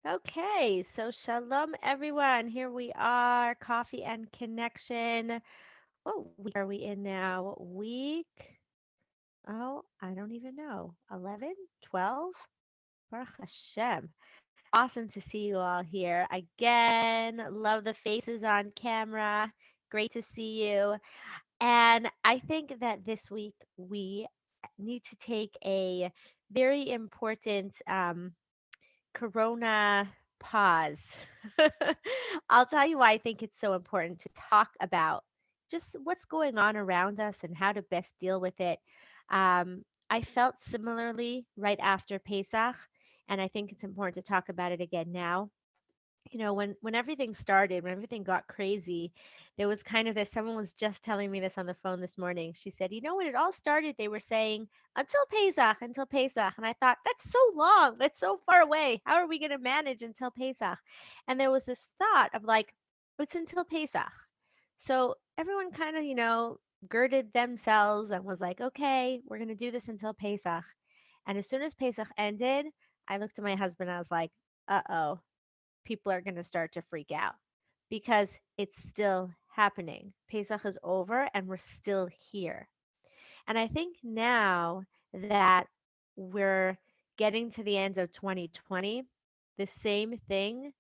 Okay, so shalom everyone. Here we are, coffee and connection. What week are we in now? Week, oh, I don't even know. 11, 12? Baruch Hashem. Awesome to see you all here again. Love the faces on camera. Great to see you. And I think that this week we need to take a very important Corona pause. I'll tell you why I think it's so important to talk about just what's going on around us and how to best deal with it. I felt similarly right after Pesach, and I think it's important to talk about it again now. When everything started, when everything got crazy, there was kind of this. Someone was just telling me this on the phone this morning. She said, when it all started, they were saying until Pesach. And I thought, that's so long. That's so far away. How are we going to manage until Pesach? And there was this thought of like, it's until Pesach. So everyone kind of, girded themselves and was like, okay, we're going to do this until Pesach. And as soon as Pesach ended, I looked at my husband. I was like, uh-oh, people are going to start to freak out because it's still happening. Pesach is over and we're still here. And I think now that we're getting to the end of 2020, the same thing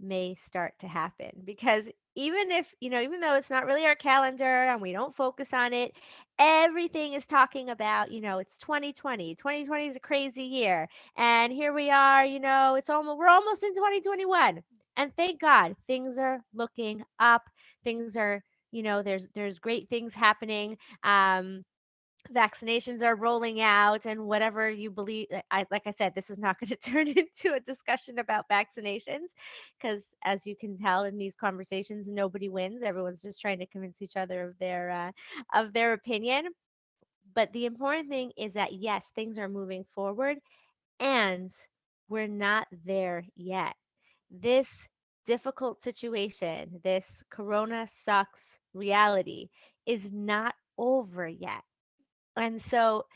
may start to happen because even though it's not really our calendar and we don't focus on it, everything is talking about, it's 2020. 2020 is a crazy year. And here we are, we're almost in 2021. And thank God things are looking up. Things are, there's great things happening. Vaccinations are rolling out and whatever you believe. Like I said, this is not going to turn into a discussion about vaccinations because as you can tell in these conversations, nobody wins. Everyone's just trying to convince each other of their opinion. But the important thing is that yes, things are moving forward and we're not there yet. This difficult situation, this corona sucks reality is not over yet. And so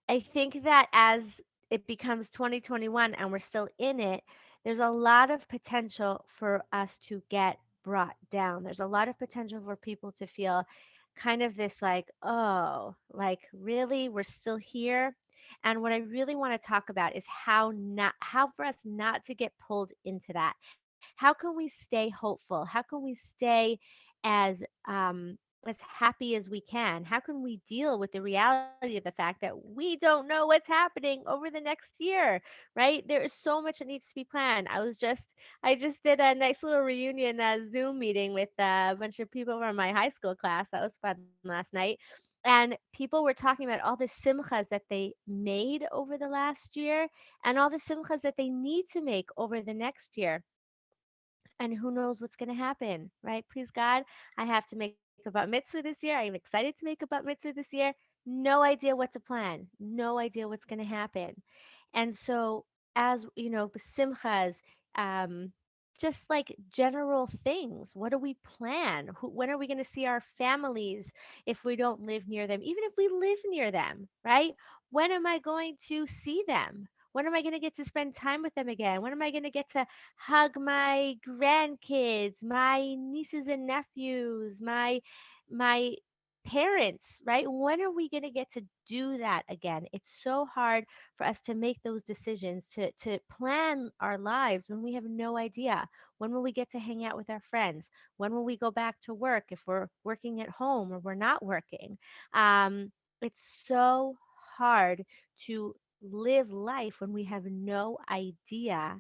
I think that as it becomes 2021 and we're still in it, there's a lot of potential for us to get brought down. There's a lot of potential for people to feel kind of this like, oh, like really, we're still here. And what I really want to talk about is how for us not to get pulled into that. How can we stay hopeful? How can we stay as as happy as we can? How can we deal with the reality of the fact that we don't know what's happening over the next year, right? There is so much that needs to be planned. I just did a nice little reunion Zoom meeting with a bunch of people from my high school class. That was fun last night. And people were talking about all the simchas that they made over the last year and all the simchas that they need to make over the next year, and who knows what's going to happen, right? Please God, I have to make a bat mitzvah this year. I am excited to make a bat mitzvah this year. No idea what to plan. No idea what's going to happen. And so, as simchas, um, just like general things. What do we plan? When are we going to see our families if we don't live near them? Even if we live near them, right? When am I going to see them? When am I going to get to spend time with them again? When am I going to get to hug my grandkids, my nieces and nephews, my parents, right? When are we going to get to do that again? It's so hard for us to make those decisions, to plan our lives when we have no idea. When will we get to hang out with our friends? When will we go back to work if we're working at home or we're not working? It's so hard to live life when we have no idea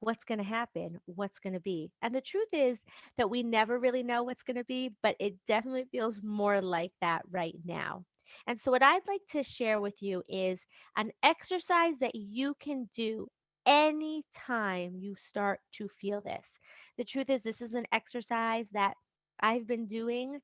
what's going to happen, what's going to be. And the truth is that we never really know what's going to be, but it definitely feels more like that right now. And so, what I'd like to share with you is an exercise that you can do anytime you start to feel this. The truth is, this is an exercise that I've been doing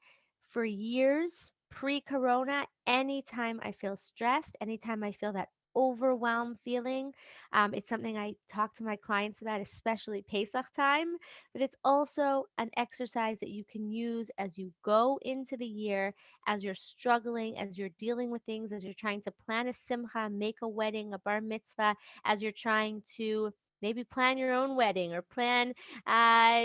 for years pre corona. Anytime I feel stressed, anytime I feel that overwhelmed feeling, it's something I talk to my clients about, especially Pesach time, but it's also an exercise that you can use as you go into the year, as you're struggling, as you're dealing with things, as you're trying to plan a simcha, make a wedding, a bar mitzvah, as you're trying to Maybe plan your own wedding or uh,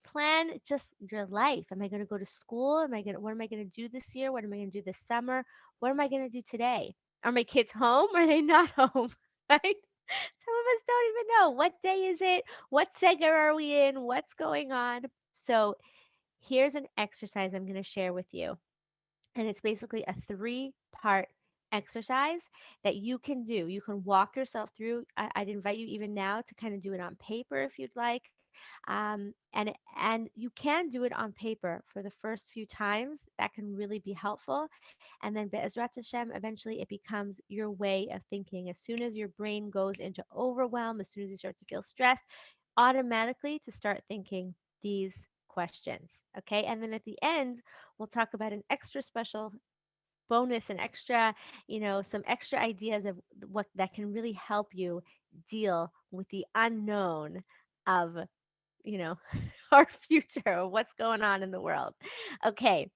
plan just your life. Am I going to go to school? What am I going to do this year? What am I going to do this summer? What am I going to do today? Are my kids home? Or are they not home? Right? Some of us don't even know what day is it? What Sega are we in? What's going on? So here's an exercise I'm going to share with you. And it's basically a three-part exercise that you can do. You can walk yourself through. I'd invite you even now to kind of do it on paper if you'd like. And you can do it on paper for the first few times. That can really be helpful. And then Be'ezrat Hashem, eventually it becomes your way of thinking. As soon as your brain goes into overwhelm, as soon as you start to feel stressed, automatically to start thinking these questions. Okay. And then at the end, we'll talk about an extra special bonus and some extra ideas of what that can really help you deal with the unknown of, you know, our future, what's going on in the world. Okay.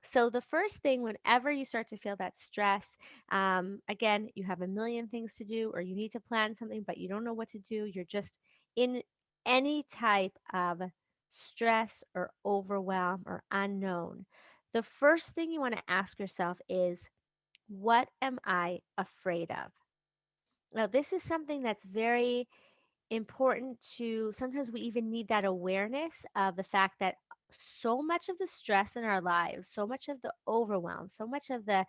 So, the first thing, whenever you start to feel that stress, again, you have a million things to do, or you need to plan something, but you don't know what to do, you're just in any type of stress or overwhelm or unknown. The first thing you want to ask yourself is, what am I afraid of? Now, this is something that's very important to sometimes we even need that awareness of the fact that so much of the stress in our lives, so much of the overwhelm, so much of the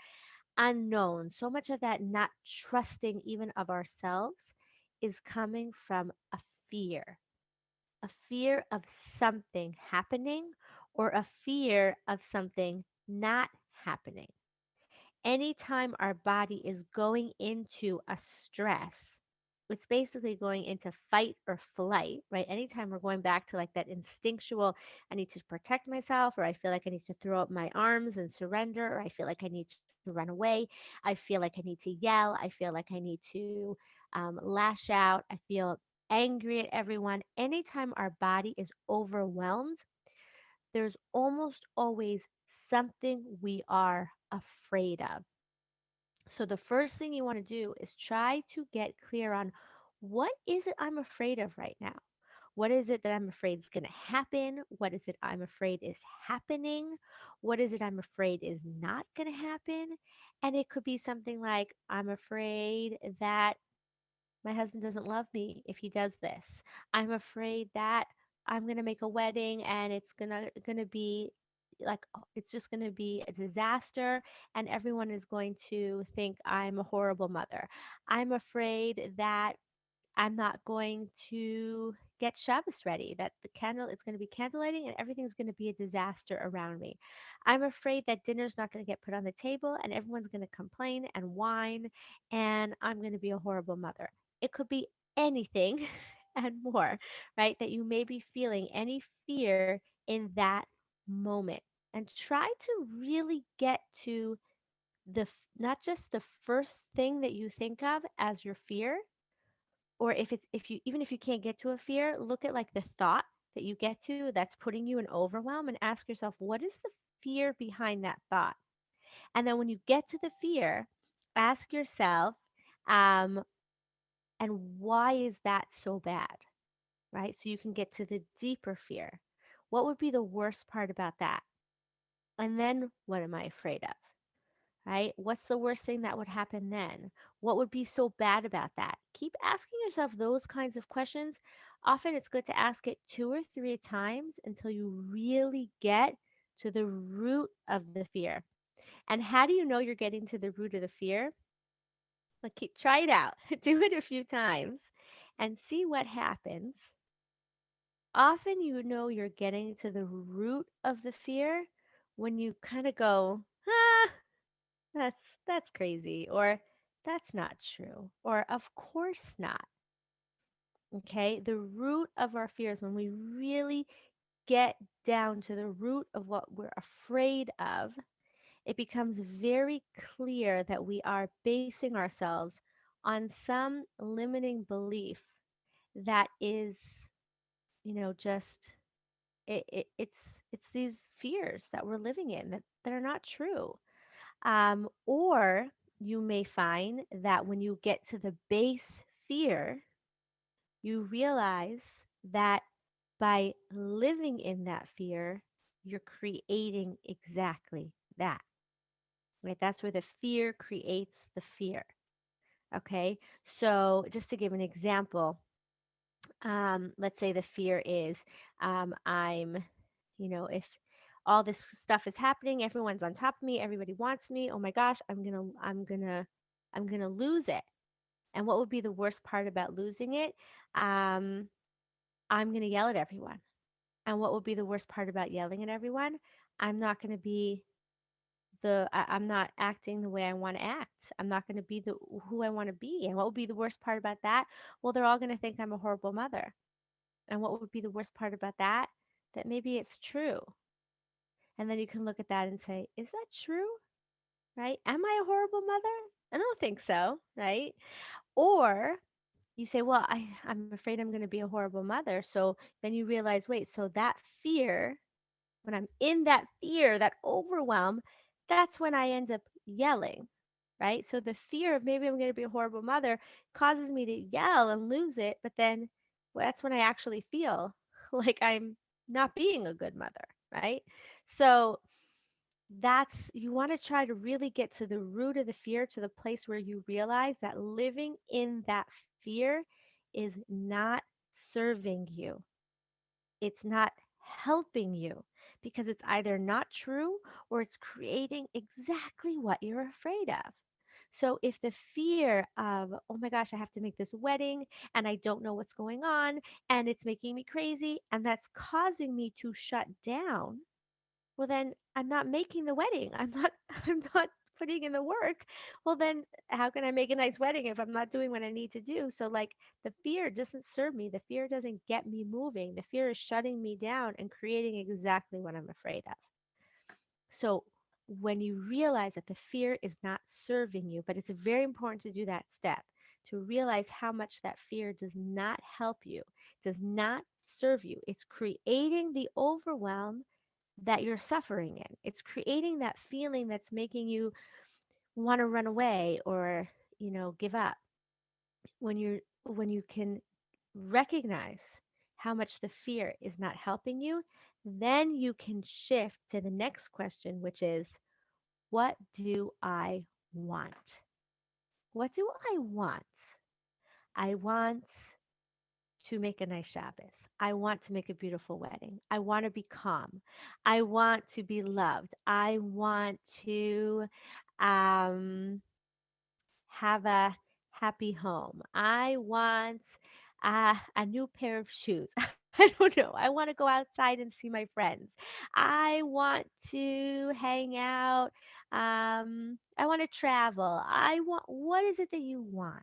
unknown, so much of that not trusting even of ourselves is coming from a fear of something happening or a fear of something not happening. Anytime our body is going into a stress, it's basically going into fight or flight, right? Anytime we're going back to like that instinctual, I need to protect myself, or I feel like I need to throw up my arms and surrender, or I feel like I need to run away, I feel like I need to yell, I feel like I need to lash out, I feel angry at everyone. Anytime our body is overwhelmed, there's almost always something we are afraid of. So the first thing you want to do is try to get clear on what is it I'm afraid of right now? What is it that I'm afraid is going to happen? What is it I'm afraid is happening? What is it I'm afraid is not going to happen? And it could be something like, I'm afraid that my husband doesn't love me if he does this. I'm afraid that I'm going to make a wedding and it's going to be it's just going to be a disaster and everyone is going to think I'm a horrible mother. I'm afraid that I'm not going to get Shabbos ready, that it's going to be candle lighting and everything's going to be a disaster around me. I'm afraid that dinner's not going to get put on the table and everyone's going to complain and whine and I'm going to be a horrible mother. It could be anything and more, right? That you may be feeling any fear in that moment. And try to really get to not just the first thing that you think of as your fear, or if you even if you can't get to a fear, look at like the thought that you get to that's putting you in overwhelm and ask yourself, what is the fear behind that thought? And then when you get to the fear, ask yourself, um, and why is that so bad? Right? So you can get to the deeper fear. What would be the worst part about that? And then what am I afraid of? Right? What's the worst thing that would happen then? What would be so bad about that? Keep asking yourself those kinds of questions. Often it's good to ask it two or three times until you really get to the root of the fear. And how do you know you're getting to the root of the fear? Well, try it out. Do it a few times and see what happens. Often you know you're getting to the root of the fear when you kind of go, ah, that's crazy, or that's not true, or of course not. Okay? The root of our fears, when we really get down to the root of what we're afraid of, it becomes very clear that we are basing ourselves on some limiting belief that is, just it's these fears that we're living in that are not true. Or you may find that when you get to the base fear, you realize that by living in that fear, you're creating exactly that, right? That's where the fear creates the fear. Okay. So, just to give an example, let's say the fear is I'm, if all this stuff is happening, everyone's on top of me, everybody wants me. Oh my gosh, I'm gonna lose it. And what would be the worst part about losing it? Um, I'm gonna yell at everyone. And what would be the worst part about yelling at everyone? I'm not gonna be I'm not acting the way I want to act. I'm not going to be the who I want to be. And what would be the worst part about that? Well, they're all going to think I'm a horrible mother. And what would be the worst part about that? That maybe it's true. And then you can look at that and say, is that true? Right? Am I a horrible mother? I don't think so, right? Or you say, well, I'm afraid I'm going to be a horrible mother. So then you realize, wait, so that fear, when I'm in that fear, that overwhelm, that's when I end up yelling, right? So the fear of maybe I'm going to be a horrible mother causes me to yell and lose it, but then well, that's when I actually feel like I'm not being a good mother, right? So you want to try to really get to the root of the fear, to the place where you realize that living in that fear is not serving you. It's not helping you because it's either not true or it's creating exactly what you're afraid of. So if the fear of, oh my gosh, I have to make this wedding and I don't know what's going on and it's making me crazy and that's causing me to shut down, well then I'm not making the wedding. I'm not putting in the work. Well then how can I make a nice wedding if I'm not doing what I need to do? So like the fear doesn't serve me. The fear doesn't get me moving. The fear is shutting me down and creating exactly what I'm afraid of. So when you realize that the fear is not serving you, but it's very important to do that step to realize how much that fear does not help you, does not serve you. It's creating the overwhelm that you're suffering in. It's creating that feeling that's making you want to run away or, give up. When you can recognize how much the fear is not helping you, then you can shift to the next question, which is, what do I want? What do I want? I want to make a nice Shabbos. I want to make a beautiful wedding. I want to be calm. I want to be loved. I want to um, have a happy home. I want a new pair of shoes. I don't know. I want to go outside and see my friends. I want to hang out. I want to travel. What is it that you want?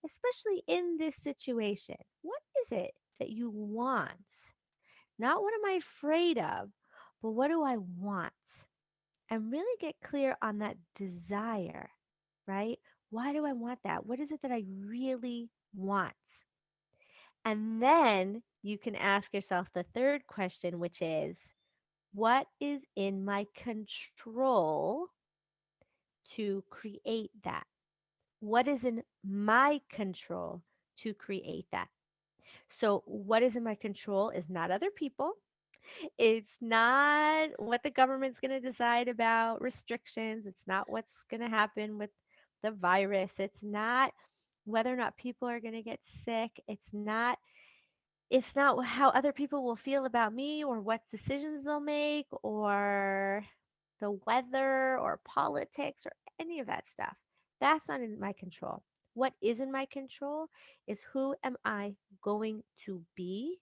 Especially in this situation. What is it that you want? Not what am I afraid of, but what do I want? And really get clear on that desire, right? Why do I want that? What is it that I really want? And then you can ask yourself the third question, which is, what is in my control to create that? What is in my control to create that? So, what is in my control is not other people. It's not what the government's going to decide about restrictions. It's not what's going to happen with the virus. It's not whether or not people are going to get sick. It's not how other people will feel about me or what decisions they'll make or the weather or politics or any of that stuff. That's not in my control. What is in my control is who am I going to be.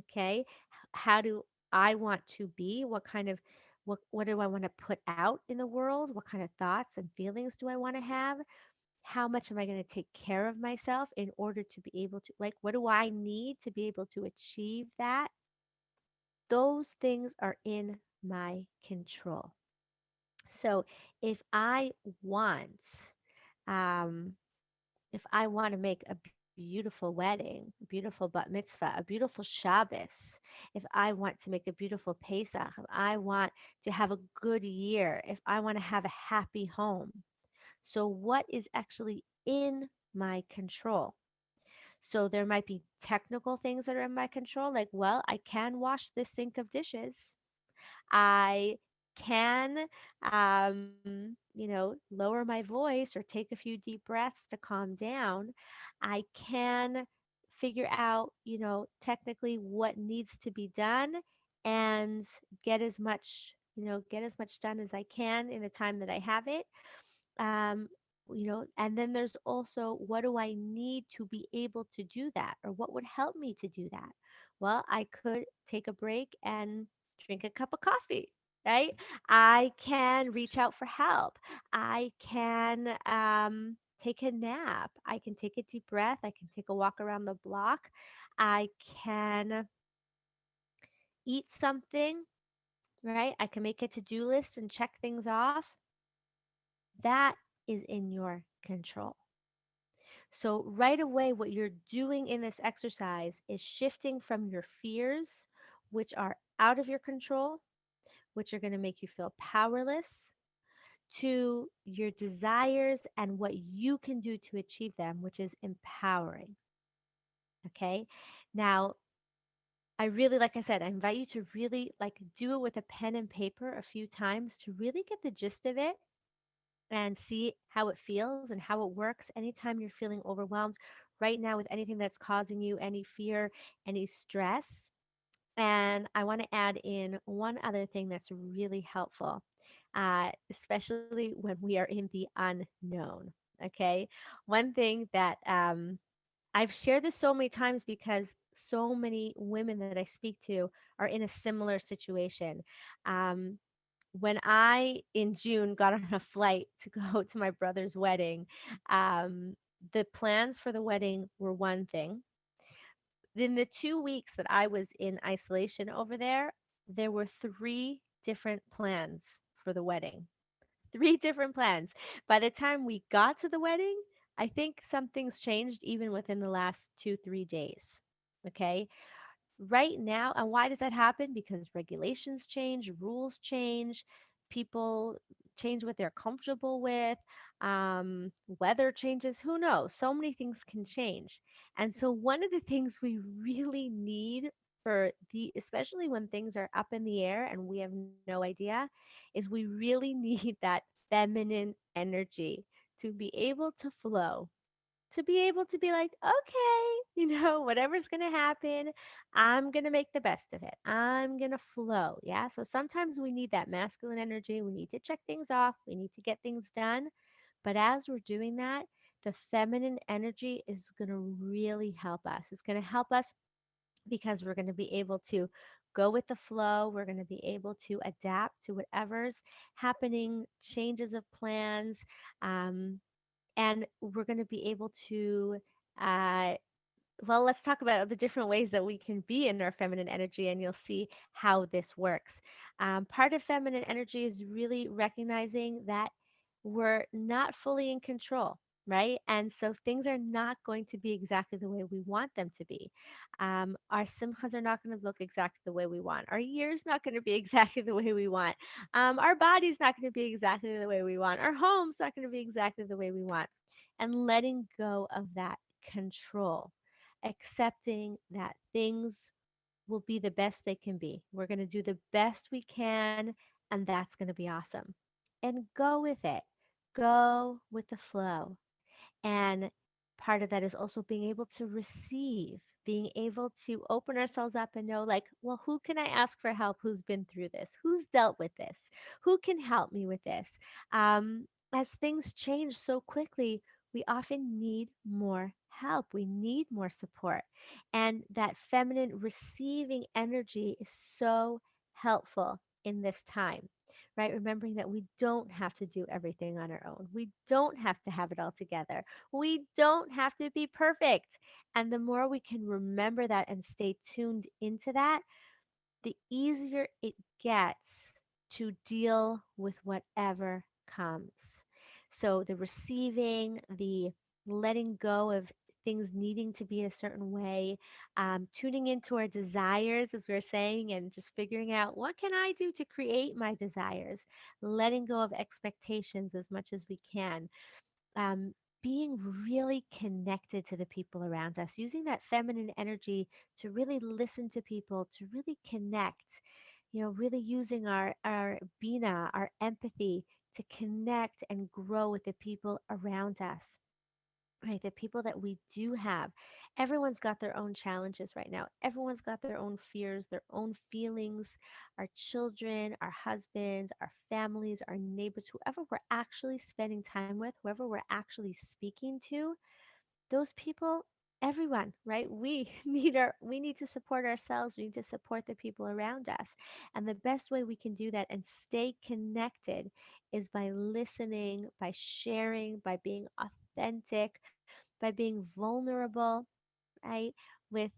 Okay. How do I want to be? What do I want to put out in the world? What kind of thoughts and feelings do I want to have? How much am I going to take care of myself in order to be able to, like, what do I need to be able to achieve that? Those things are in my control. So if I want, um, if I want to make a beautiful wedding, a beautiful bat mitzvah, a beautiful Shabbos, if I want to make a beautiful Pesach, if I want to have a good year, if I want to have a happy home. So, what is actually in my control? So there might be technical things that are in my control, like, well, I can wash this sink of dishes. I can, lower my voice or take a few deep breaths to calm down. I can figure out, technically what needs to be done and get as much done as I can in the time that I have it. um, and then there's also, what do I need to be able to do that, or what would help me to do that? Well, I could take a break and drink a cup of coffee, right? I can reach out for help. I can take a nap. I can take a deep breath. I can take a walk around the block. I can eat something, right? I can make a to do list and check things off. That is in your control. So, right away, what you're doing in this exercise is shifting from your fears, which are out of your control, which are going to make you feel powerless, to your desires and what you can do to achieve them, which is empowering. Okay. Now, like I said, I invite you to really like do it with a pen and paper a few times to really get the gist of it and see how it feels and how it works anytime you're feeling overwhelmed right now with anything that's causing you any fear, any stress. And I want to add in one other thing that's really helpful, especially when we are in the unknown. Okay. One thing that I've shared this so many times because so many women that I speak to are in a similar situation. Um, when I, in June, got on a flight to go to my brother's wedding, um, the plans for the wedding were one thing. In the 2 weeks that I was in isolation over there were three different plans for the wedding. Three different plans. By the time we got to the wedding, I think some things changed even within the last 2, 3 days. Okay. Right now, and why does that happen? Because regulations change, rules change, people change what they're comfortable with, weather changes, who knows? So many things can change. And so one of the things we really need for the especially when things are up in the air and we have no idea, is we really need that feminine energy to be able to flow, to be able to be like, okay, whatever's going to happen, I'm going to make the best of it. I'm going to flow. Yeah. So sometimes we need that masculine energy. We need to check things off. We need to get things done. But as we're doing that, the feminine energy is going to really help us. It's going to help us because we're going to be able to go with the flow. We're going to be able to adapt to whatever's happening, changes of plans. Um, and we're going to be able to uh, well, let's talk about the different ways that we can be in our feminine energy, and you'll see how this works. Part of feminine energy is really recognizing that we're not fully in control, right? And so things are not going to be exactly the way we want them to be. Our simchas are not going to look exactly the way we want. Our year's not going to be exactly the way we want. Our body's not going to be exactly the way we want. Our home's not going to be exactly the way we want. And letting go of that control, accepting that things will be the best they can be. We're going to do the best we can, and that's going to be awesome. And go with it, go with the flow. And part of that is also being able to receive, being able to open ourselves up and know, like, well, who can I ask for help who's been through this? Who's dealt with this? Who can help me with this? As things change so quickly, we often need more help. We need more support. And that feminine receiving energy is so helpful in this time, right? Remembering that we don't have to do everything on our own. We don't have to have it all together. We don't have to be perfect. And the more we can remember that and stay tuned into that, the easier it gets to deal with whatever comes. So the receiving, the letting go of things needing to be a certain way, tuning into our desires, as we are saying, and just figuring out what can I do to create my desires, letting go of expectations as much as we can. Um, being really connected to the people around us, using that feminine energy to really listen to people, to really connect, really using our bina, our empathy to connect and grow with the people around us. Right, the people that we do have. Everyone's got their own challenges right now. Everyone's got their own fears, their own feelings. Our children, our husbands, our families, our neighbors, whoever we're actually spending time with, whoever we're actually speaking to, those people, everyone, right? We need to support ourselves. We need to support the people around us. And the best way we can do that and stay connected is by listening, by sharing, by being authentic, by being vulnerable, right? With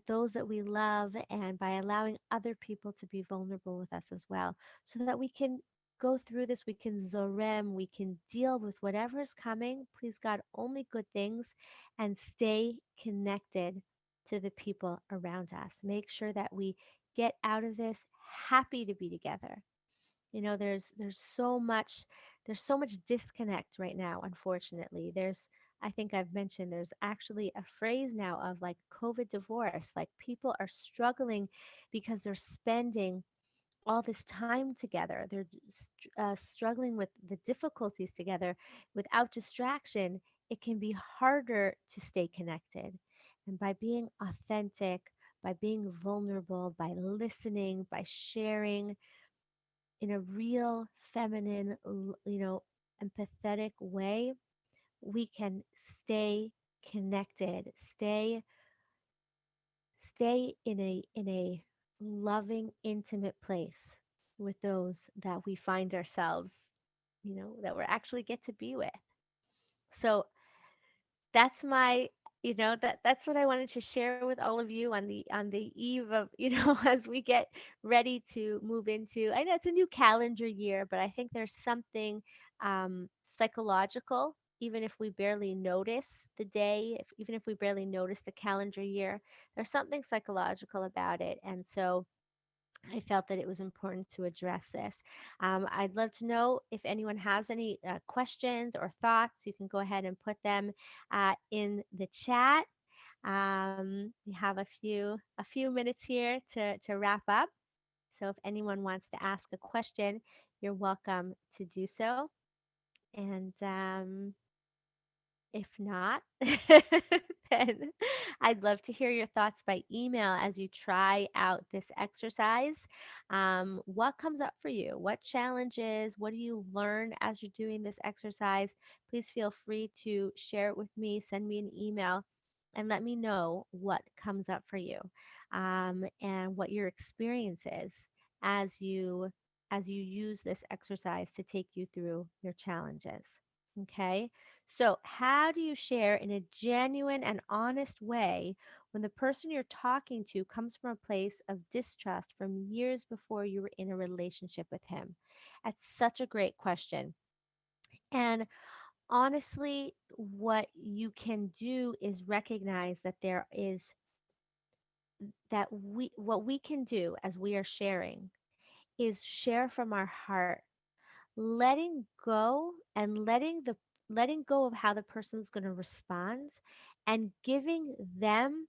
those that we love, and by allowing other people to be vulnerable with us as well, so that we can go through this, we can zorem, we can deal with whatever is coming. Please God, only good things, and stay connected to the people around us. Make sure that we get out of this happy to be together. There's so much disconnect right now, unfortunately. I think I've mentioned there's actually a phrase now of like COVID divorce. Like people are struggling because they're spending all this time together. They're struggling with the difficulties together without distraction. It can be harder to stay connected. And by being authentic, by being vulnerable, by listening, by sharing, in a real feminine, empathetic way, we can stay connected, stay in a loving, intimate place with those that we find ourselves, that we actually get to be with. So that's my that's what I wanted to share with all of you on the eve of, as we get ready to move into, I know it's a new calendar year, but I think there's something psychological, even if we barely notice the day, even if we barely notice the calendar year, there's something psychological about it. And so I felt that it was important to address this. I'd love to know if anyone has any questions or thoughts. You can go ahead and put them in the chat. We have a few minutes here to wrap up. So if anyone wants to ask a question, you're welcome to do so. And if not, then I'd love to hear your thoughts by email as you try out this exercise. What comes up for you? What challenges? What do you learn as you're doing this exercise? Please feel free to share it with me. Send me an email and let me know what comes up for you, and what your experience is as you use this exercise to take you through your challenges. Okay. So, how do you share in a genuine and honest way when the person you're talking to comes from a place of distrust from years before you were in a relationship with him? That's such a great question. And honestly, what you can do is recognize that what we can do as we are sharing is share from our heart, letting go and letting go of how the person's going to respond, and giving them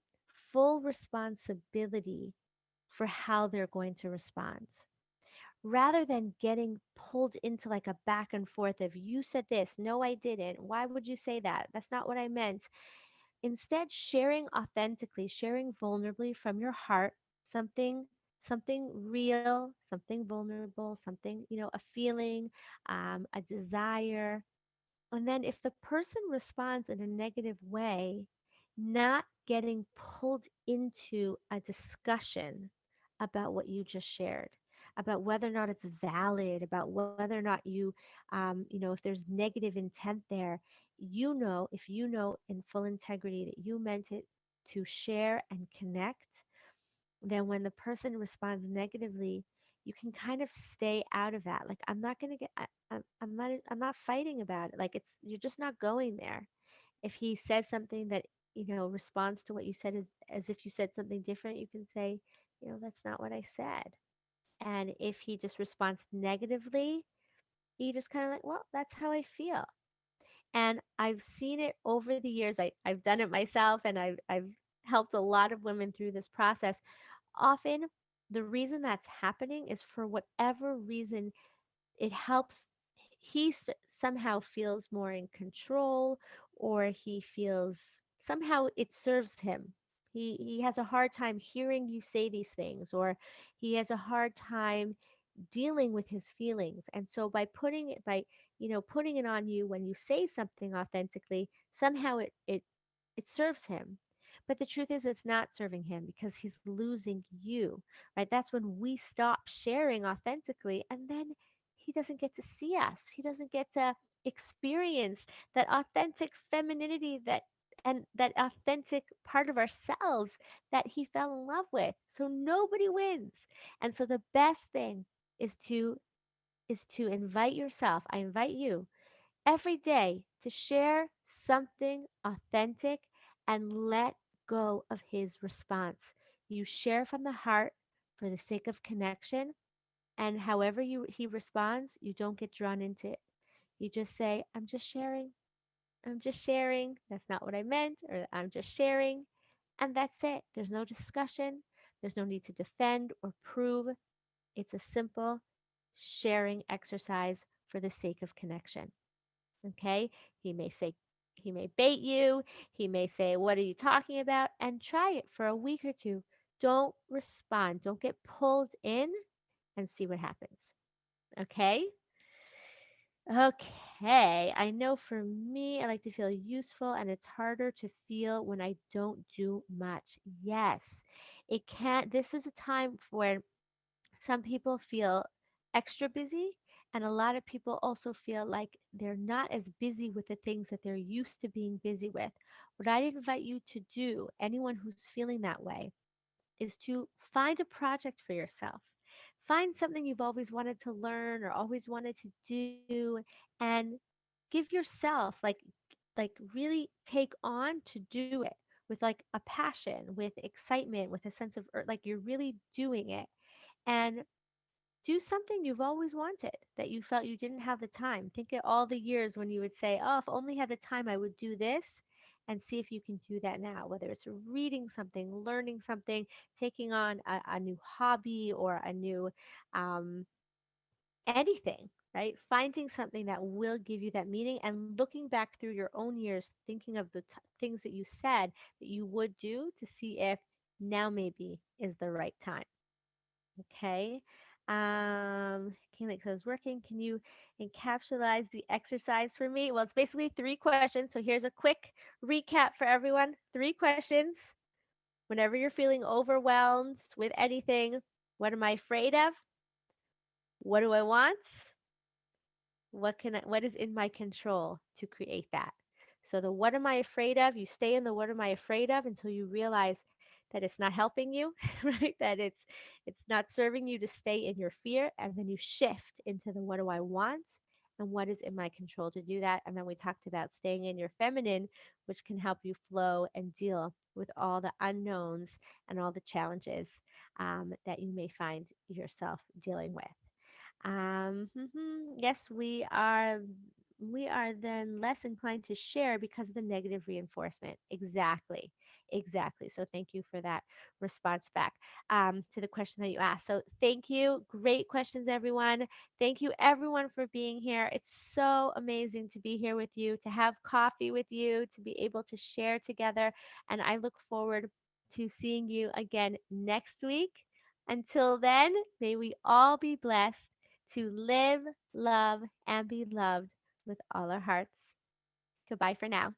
full responsibility for how they're going to respond, rather than getting pulled into like a back and forth of, you said this, no I didn't, why would you say that, that's not what I meant. Instead, sharing authentically, sharing vulnerably from your heart, something real, something vulnerable, something, a feeling, a desire. And then if the person responds in a negative way, not getting pulled into a discussion about what you just shared, about whether or not it's valid, about whether or not if there's negative intent there, if you know in full integrity that you meant it to share and connect, then when the person responds negatively, you can kind of stay out of that. Like, I'm not going to get, I'm not fighting about it. Like, you're just not going there. If he says something that, responds to what you said as if you said something different, you can say, that's not what I said. And if he just responds negatively, you just kind of like, well, that's how I feel. And I've seen it over the years. I've done it myself, and I've helped a lot of women through this process. Often, the reason that's happening is for whatever reason it helps somehow feels more in control, or he feels somehow it serves him. He has a hard time hearing you say these things, or he has a hard time dealing with his feelings. And so putting it on you when you say something authentically, somehow it serves him. But the truth is, it's not serving him because he's losing you, right? That's when we stop sharing authentically, and then he doesn't get to see us. He doesn't get to experience that authentic femininity, that authentic part of ourselves that he fell in love with. So nobody wins. And so the best thing is to invite yourself. I invite you every day to share something authentic and let go of his response. You share from the heart for the sake of connection, and however he responds, you don't get drawn into it. You just say, "I'm just sharing. I'm just sharing. That's not what I meant," or "I'm just sharing." And that's it. There's no discussion. There's no need to defend or prove. It's a simple sharing exercise for the sake of connection. Okay? He may say, he may bait you. He may say, "What are you talking about?" And try it for a week or two. Don't respond. Don't get pulled in, and see what happens. Okay? Okay. I know for me, I like to feel useful, and it's harder to feel when I don't do much. Yes. It can't, this is a time where some people feel extra busy, and a lot of people also feel like they're not as busy with the things that they're used to being busy with. What I invite you to do, anyone who's feeling that way, is to find a project for yourself. Find something you've always wanted to learn or always wanted to do, and give yourself like really take on to do it with like a passion, with excitement, with a sense of like you're really doing it. And do something you've always wanted that you felt you didn't have the time. Think of all the years when you would say, "Oh, if only I had the time, I would do this." And see if you can do that now, whether it's reading something, learning something, taking on a new hobby, or a new um, anything, right? Finding something that will give you that meaning, and looking back through your own years, thinking of the things that you said that you would do, to see if now maybe is the right time. Okay. Kayla says, "Working. Can you encapsulate the exercise for me?" Well, it's basically three questions. So here's a quick recap for everyone. Three questions. Whenever you're feeling overwhelmed with anything, what am I afraid of? What do I want? What is in my control to create that? So the what am I afraid of, you stay in the what am I afraid of until you realize that it's not helping you, right? That it's not serving you to stay in your fear, and then you shift into the what do I want, and what is in my control to do that. And then we talked about staying in your feminine, which can help you flow and deal with all the unknowns and all the challenges that you may find yourself dealing with. Yes, we are then less inclined to share because of the negative reinforcement. Exactly. Exactly. So thank you for that response back to the question that you asked. So thank you. Great questions, everyone. Thank you, everyone, for being here. It's so amazing to be here with you, to have coffee with you, to be able to share together. And I look forward to seeing you again next week. Until then, may we all be blessed to live, love, and be loved with all our hearts. Goodbye for now.